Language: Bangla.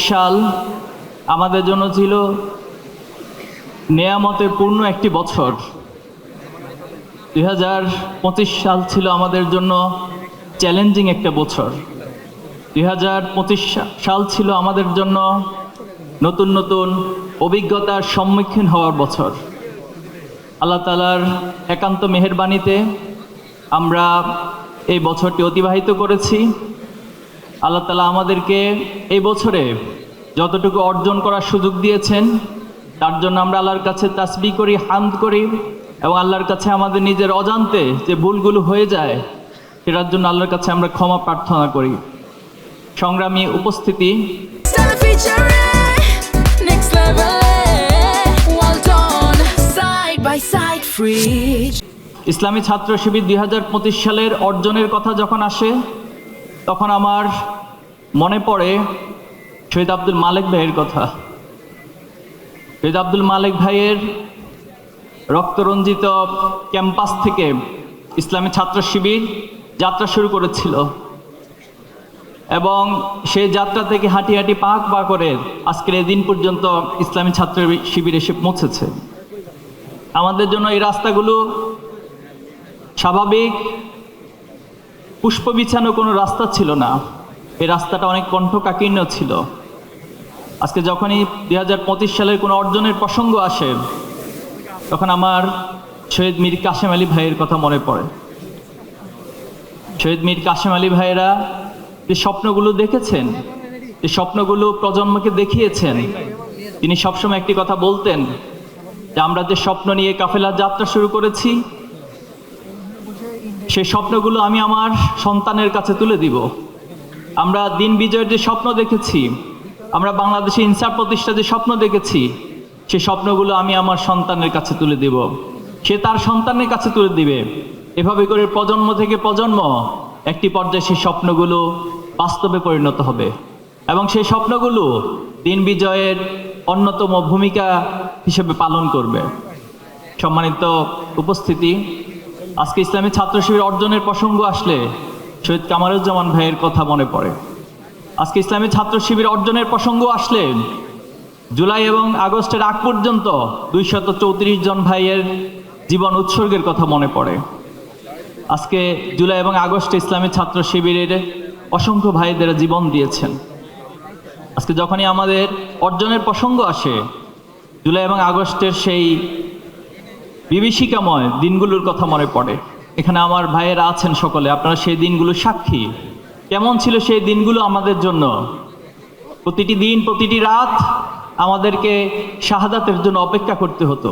সাল আমাদের জন্য ছিল নেয়ামতের পূর্ণ একটি বছর। 2025 সাল ছিল আমাদের জন্য চ্যালেঞ্জিং একটা বছর। 2025 সাল ছিল আমাদের জন্য নতুন নতুন অভিজ্ঞতার সম্মুখীন হওয়ার বছর। আল্লাহ তাআলার একান্ত মেহেরবানিতে আমরা এই বছরটি অতিবাহিত করেছি। আল্লাহ তাআলা আমাদেরকে এই বছরে যতটুকু অর্জন করার সুযোগ দিয়েছেন তার জন্য আমরা আল্লাহর কাছে তাসবিহ করি, হামদ করি এবং আল্লাহর কাছে আমাদের নিজের অজান্তে যে ভুলগুলো হয়ে যায় সেটার জন্য আল্লাহর কাছে আমরা ক্ষমা প্রার্থনা করি। সংগ্রামী উপস্থিতি, ইসলামী ছাত্র শিবির 2025 সালের অর্জনের কথা যখন আসে তখন আমার মনে পড়ে শহীদ আব্দুল মালেক ভাইয়ের কথা। শহীদ আব্দুল মালেক ভাইয়ের রক্তরঞ্জিত ক্যাম্পাস থেকে ইসলামী ছাত্র শিবির যাত্রা শুরু করেছিল এবং সেই যাত্রা থেকে হাঁটি হাঁটি পাক পা করে আজকের এই দিন পর্যন্ত ইসলামী ছাত্র শিবির এসে পৌঁছেছে। আমাদের জন্য এই রাস্তাগুলো স্বাভাবিক পুষ্প বিছানো কোনো রাস্তা ছিল না, এই রাস্তাটা অনেক কণ্ঠকাকীর্ণ ছিল। আজকে যখনই 2025 সালের কোনো অর্জনের প্রসঙ্গ আসে তখন আমার শহীদ মীর কাসেম আলী ভাইয়ের কথা মনে পড়ে। শহীদ মীর কাসেম আলী ভাইয়েরা যে স্বপ্নগুলো দেখেছেন, যে স্বপ্নগুলো প্রজন্মকে দেখিয়েছেন, তিনি সবসময় একটি কথা বলতেন যে আমরা যে স্বপ্ন নিয়ে কাফেলার যাত্রা শুরু করেছি সেই স্বপ্নগুলো আমি আমার সন্তানের কাছে তুলে দিব। আমরা দিন বিজয়ের যে স্বপ্ন দেখেছি, আমরা বাংলাদেশে ইনসাফ প্রতিষ্ঠার যে স্বপ্ন দেখেছি সেই স্বপ্নগুলো আমি আমার সন্তানের কাছে তুলে দেব, সে তার সন্তানের কাছে তুলে দিবে। এভাবে করে প্রজন্ম থেকে প্রজন্ম একটি পর্যায়ে সেই স্বপ্নগুলো বাস্তবে পরিণত হবে এবং সেই স্বপ্নগুলো দিন বিজয়ের অন্যতম ভূমিকা হিসেবে পালন করবে। সম্মানিত উপস্থিতি, আজকে ইসলামী ছাত্র শিবির অর্জনের প্রসঙ্গ আসলে শহীদ কামারুজ্জামান ভাইয়ের কথা মনে পড়ে। আজকে ইসলামী ছাত্র শিবির অর্জনের প্রসঙ্গ আসলে জুলাই এবং আগস্টের আগ পর্যন্ত 234 জন ভাইয়ের জীবন উৎসর্গের কথা মনে পড়ে। আজকে জুলাই এবং আগস্টে ইসলামী ছাত্র শিবিরের অসংখ্য ভাইদের জীবন দিয়েছেন। আজকে যখনই আমাদের অর্জনের প্রসঙ্গ আসে জুলাই এবং আগস্টের সেই বিভীষিকাময় দিনগুলোর কথা মনে পড়ে। এখানে আমার ভাইয়েরা আছেন সকলে, আপনারা সেই দিনগুলো সাক্ষী। কেমন ছিল সেই দিনগুলো আমাদের জন্য? প্রতিটি দিন, প্রতিটি রাত আমাদেরকে শাহাদাতের জন্য অপেক্ষা করতে হতো।